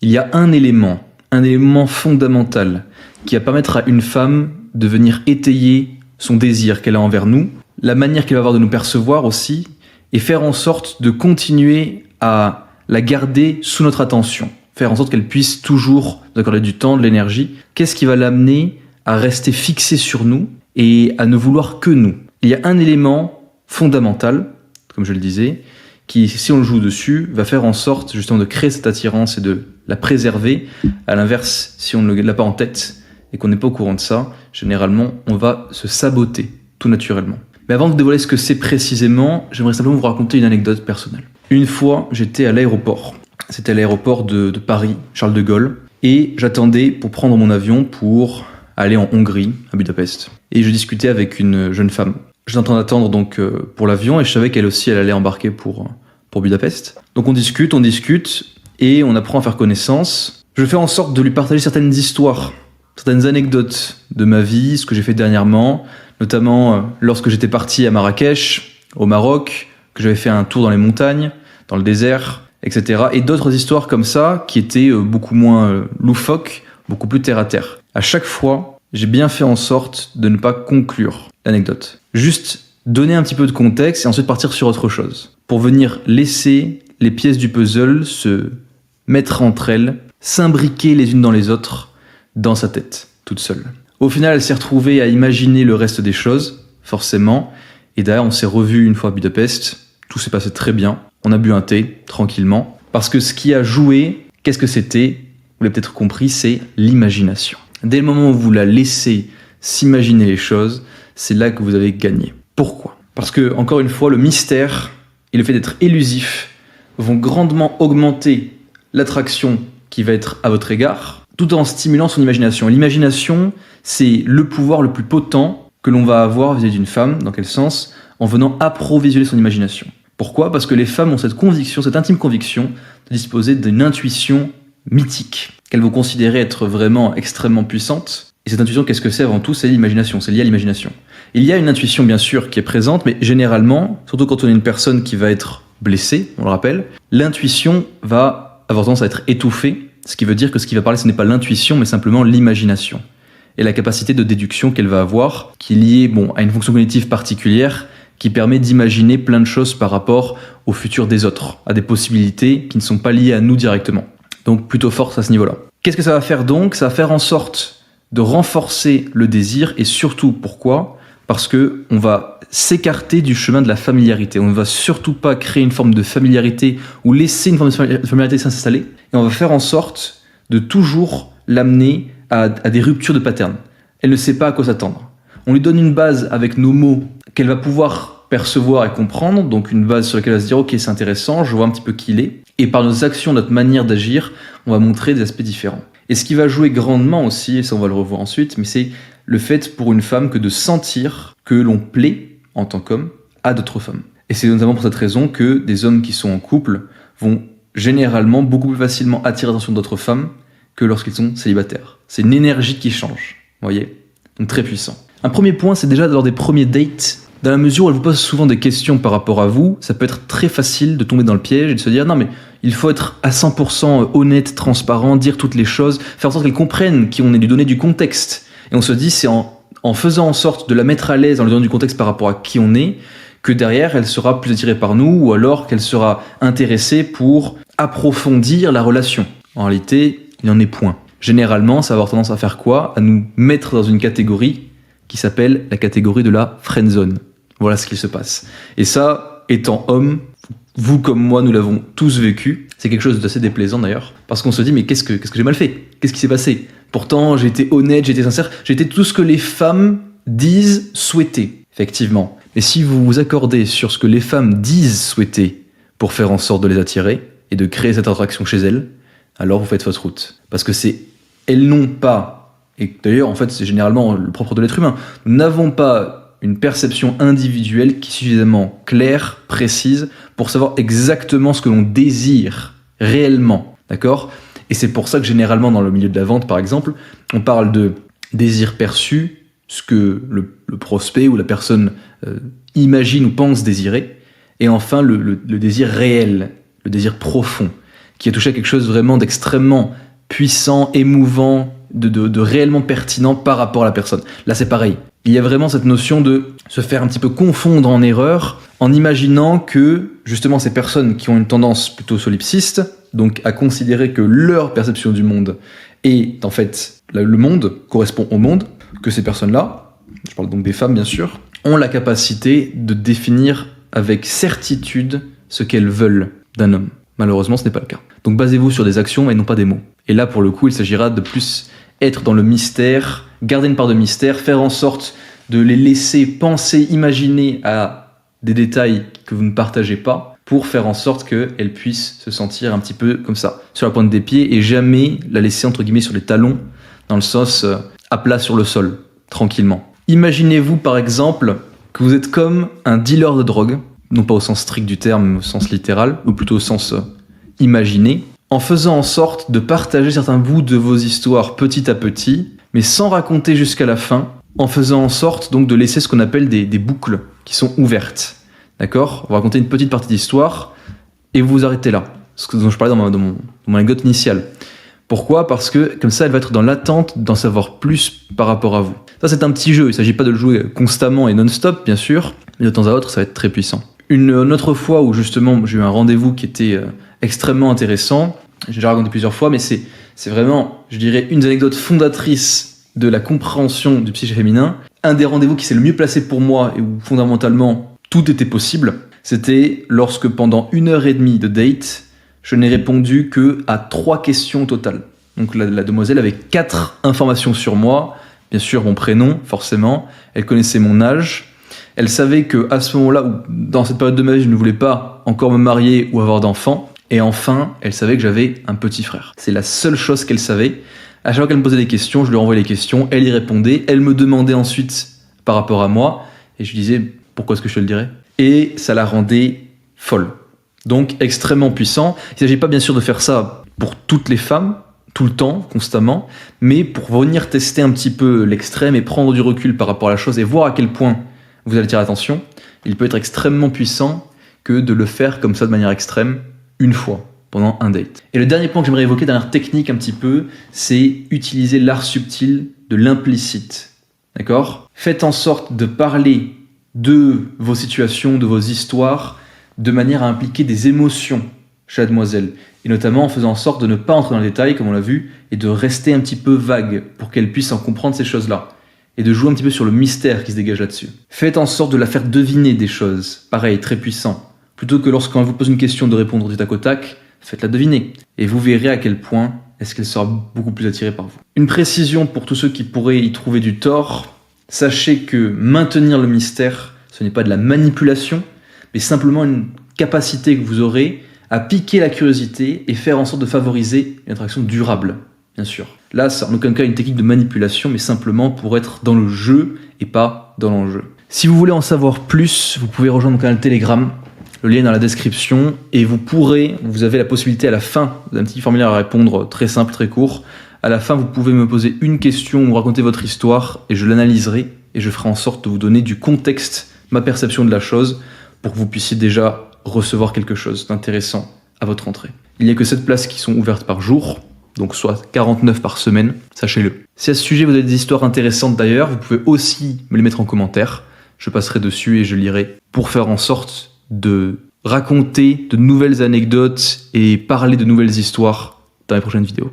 il y a un élément fondamental qui va permettre à une femme de venir étayer son désir qu'elle a envers nous, la manière qu'elle va avoir de nous percevoir aussi, et faire en sorte de continuer à la garder sous notre attention, faire en sorte qu'elle puisse toujours nous accorder du temps, de l'énergie. Qu'est-ce qui va l'amener à rester fixée sur nous et à ne vouloir que nous? Il y a un élément fondamental, comme je le disais, qui, si on le joue dessus, va faire en sorte justement de créer cette attirance et de la préserver. À l'inverse, si on ne l'a pas en tête et qu'on n'est pas au courant de ça, généralement, on va se saboter tout naturellement. Mais avant de vous dévoiler ce que c'est précisément, j'aimerais simplement vous raconter une anecdote personnelle. Une fois, j'étais à l'aéroport. C'était à l'aéroport de Paris, Charles de Gaulle, et j'attendais pour prendre mon avion pour aller en Hongrie, à Budapest. Et je discutais avec une jeune femme. J'étais en train d'attendre donc pour l'avion et je savais qu'elle aussi elle allait embarquer pour Budapest. Donc on discute et on apprend à faire connaissance. Je fais en sorte de lui partager certaines histoires, certaines anecdotes de ma vie, ce que j'ai fait dernièrement, notamment lorsque j'étais parti à Marrakech, au Maroc, que j'avais fait un tour dans les montagnes, dans le désert, etc. Et d'autres histoires comme ça qui étaient beaucoup moins loufoques, beaucoup plus terre à terre. À chaque fois, j'ai bien fait en sorte de ne pas conclure l'anecdote. Juste donner un petit peu de contexte et ensuite partir sur autre chose. Pour venir laisser les pièces du puzzle se mettre entre elles, s'imbriquer les unes dans les autres, dans sa tête, toute seule. Au final, elle s'est retrouvée à imaginer le reste des choses, forcément. Et d'ailleurs, on s'est revus une fois à Budapest. Tout s'est passé très bien. On a bu un thé, tranquillement. Parce que ce qui a joué, qu'est-ce que c'était? Vous l'avez peut-être compris, c'est l'imagination. Dès le moment où vous la laissez s'imaginer les choses, c'est là que vous avez gagné. Pourquoi? Parce que, encore une fois, le mystère et le fait d'être élusif vont grandement augmenter l'attraction qui va être à votre égard, tout en stimulant son imagination. Et l'imagination, c'est le pouvoir le plus potent que l'on va avoir vis-à-vis d'une femme. Dans quel sens? En venant approvisionner son imagination. Pourquoi? Parce que les femmes ont cette conviction, cette intime conviction de disposer d'une intuition mythique, qu'elles vont considérer être vraiment extrêmement puissante. Et cette intuition, qu'est-ce que c'est avant tout? C'est l'imagination, c'est lié à l'imagination. Il y a une intuition, bien sûr, qui est présente, mais généralement, surtout quand on est une personne qui va être blessée, on le rappelle, l'intuition va avoir tendance à être étouffée, ce qui veut dire que ce qui va parler, ce n'est pas l'intuition, mais simplement l'imagination. Et la capacité de déduction qu'elle va avoir, qui est liée à une fonction cognitive particulière, qui permet d'imaginer plein de choses par rapport au futur des autres, à des possibilités qui ne sont pas liées à nous directement. Donc plutôt forte à ce niveau-là. Qu'est-ce que ça va faire donc? Ça va faire en sorte de renforcer le désir, et surtout pourquoi? Parce que on va s'écarter du chemin de la familiarité. On ne va surtout pas créer une forme de familiarité ou laisser une forme de familiarité s'installer, et on va faire en sorte de toujours l'amener à des ruptures de pattern. Elle ne sait pas à quoi s'attendre. On lui donne une base avec nos mots qu'elle va pouvoir percevoir et comprendre, donc une base sur laquelle elle va se dire « Ok, c'est intéressant, je vois un petit peu qui il est ». Et par nos actions, notre manière d'agir, on va montrer des aspects différents. Et ce qui va jouer grandement aussi, et ça on va le revoir ensuite, mais c'est le fait pour une femme que de sentir que l'on plaît en tant qu'homme à d'autres femmes. Et c'est notamment pour cette raison que des hommes qui sont en couple vont généralement beaucoup plus facilement attirer l'attention d'autres femmes que lorsqu'ils sont célibataires. C'est une énergie qui change, vous voyez? Donc très puissant. Un premier point, c'est déjà lors des premiers dates, dans la mesure où elle vous pose souvent des questions par rapport à vous, ça peut être très facile de tomber dans le piège et de se dire « Non mais il faut être à 100% honnête, transparent, dire toutes les choses, faire en sorte qu'elle comprenne qui on est, lui donner du contexte. » Et on se dit c'est en faisant en sorte de la mettre à l'aise, en lui donnant du contexte par rapport à qui on est, que derrière elle sera plus attirée par nous ou alors qu'elle sera intéressée pour approfondir la relation. En réalité, il n'en est point. Généralement, ça va avoir tendance à faire quoi? À nous mettre dans une catégorie qui s'appelle la catégorie de la friendzone. Voilà ce qu'il se passe. Et ça, étant homme, vous comme moi, nous l'avons tous vécu. C'est quelque chose d'assez déplaisant d'ailleurs, parce qu'on se dit mais qu'est-ce que j'ai mal fait? Qu'est-ce qui s'est passé? Pourtant, j'ai été honnête, j'ai été sincère, j'ai été tout ce que les femmes disent souhaiter. Effectivement. Et si vous vous accordez sur ce que les femmes disent souhaiter pour faire en sorte de les attirer et de créer cette attraction chez elles, alors vous faites fausse route. Parce que elles n'ont pas, et d'ailleurs en fait c'est généralement le propre de l'être humain, nous n'avons pas une perception individuelle qui est suffisamment claire, précise, pour savoir exactement ce que l'on désire réellement, d'accord? Et c'est pour ça que généralement dans le milieu de la vente par exemple, on parle de désir perçu, ce que le prospect ou la personne imagine ou pense désirer, et enfin le désir réel, le désir profond, qui a touché à quelque chose vraiment d'extrêmement puissant, émouvant, de réellement pertinent par rapport à la personne. Là, c'est pareil. Il y a vraiment cette notion de se faire un petit peu confondre en erreur en imaginant que, justement, ces personnes qui ont une tendance plutôt solipsiste, donc à considérer que leur perception du monde est, en fait, le monde correspond au monde, que ces personnes-là, je parle donc des femmes bien sûr, ont la capacité de définir avec certitude ce qu'elles veulent d'un homme. Malheureusement, ce n'est pas le cas. Donc basez-vous sur des actions et non pas des mots. Et là, pour le coup, il s'agira de plus être dans le mystère, garder une part de mystère, faire en sorte de les laisser penser, imaginer à des détails que vous ne partagez pas, pour faire en sorte qu'elles puissent se sentir un petit peu comme ça, sur la pointe des pieds, et jamais la laisser entre guillemets sur les talons, dans le sens à plat sur le sol, tranquillement. Imaginez-vous par exemple que vous êtes comme un dealer de drogue, non pas au sens strict du terme, mais au sens littéral, ou plutôt au sens imaginé, en faisant en sorte de partager certains bouts de vos histoires petit à petit, mais sans raconter jusqu'à la fin, en faisant en sorte donc de laisser ce qu'on appelle des boucles qui sont ouvertes. D'accord ? On va raconter une petite partie d'histoire et vous vous arrêtez là. Ce dont je parlais dans mon anecdote initiale. Pourquoi ? Parce que comme ça, elle va être dans l'attente d'en savoir plus par rapport à vous. Ça, c'est un petit jeu. Il ne s'agit pas de le jouer constamment et non-stop, bien sûr, mais de temps à autre, ça va être très puissant. Une autre fois où justement j'ai eu un rendez-vous qui était extrêmement intéressant, j'ai déjà raconté plusieurs fois, mais c'est vraiment, je dirais, une des anecdotes fondatrices de la compréhension du psyché féminin. Un des rendez-vous qui s'est le mieux placé pour moi et où fondamentalement tout était possible, c'était lorsque pendant 1h30 de date, je n'ai répondu que à 3 questions au total. Donc la demoiselle avait 4 informations sur moi, bien sûr mon prénom, forcément, elle connaissait mon âge, elle savait que à ce moment-là, ou dans cette période de ma vie, je ne voulais pas encore me marier ou avoir d'enfants, et enfin, elle savait que j'avais un petit frère. C'est la seule chose qu'elle savait. À chaque fois qu'elle me posait des questions, je lui renvoyais les questions, elle y répondait, elle me demandait ensuite par rapport à moi, et je lui disais pourquoi est-ce que je te le dirais ? Et ça la rendait folle. Donc extrêmement puissant. Il ne s'agit pas bien sûr de faire ça pour toutes les femmes, tout le temps, constamment, mais pour venir tester un petit peu l'extrême et prendre du recul par rapport à la chose et voir à quel point vous allez attirer l'attention, il peut être extrêmement puissant que de le faire comme ça de manière extrême une fois, pendant un date. Et le dernier point que j'aimerais évoquer, dernière technique un petit peu, c'est utiliser l'art subtil de l'implicite. D'accord ? Faites en sorte de parler de vos situations, de vos histoires, de manière à impliquer des émotions chez la demoiselle. Et notamment en faisant en sorte de ne pas entrer dans le détail, comme on l'a vu, et de rester un petit peu vague pour qu'elle puisse en comprendre ces choses-là. Et de jouer un petit peu sur le mystère qui se dégage là-dessus. Faites en sorte de la faire deviner des choses. Pareil, très puissant. Plutôt que lorsqu'on vous pose une question de répondre du tac au tac, faites-la deviner. Et vous verrez à quel point est-ce qu'elle sera beaucoup plus attirée par vous. Une précision pour tous ceux qui pourraient y trouver du tort. Sachez que maintenir le mystère, ce n'est pas de la manipulation, mais simplement une capacité que vous aurez à piquer la curiosité et faire en sorte de favoriser une attraction durable, bien sûr. Là, c'est en aucun cas une technique de manipulation, mais simplement pour être dans le jeu et pas dans l'enjeu. Si vous voulez en savoir plus, vous pouvez rejoindre mon canal Telegram. Le lien est dans la description et vous avez la possibilité à la fin d'un petit formulaire à répondre très simple, très court. À la fin, vous pouvez me poser une question ou raconter votre histoire et je l'analyserai et je ferai en sorte de vous donner du contexte, ma perception de la chose, pour que vous puissiez déjà recevoir quelque chose d'intéressant à votre entrée. Il n'y a que 7 places qui sont ouvertes par jour, donc soit 49 par semaine, sachez-le. Si à ce sujet vous avez des histoires intéressantes d'ailleurs, vous pouvez aussi me les mettre en commentaire. Je passerai dessus et je lirai pour faire en sorte de raconter de nouvelles anecdotes et parler de nouvelles histoires dans les prochaines vidéos.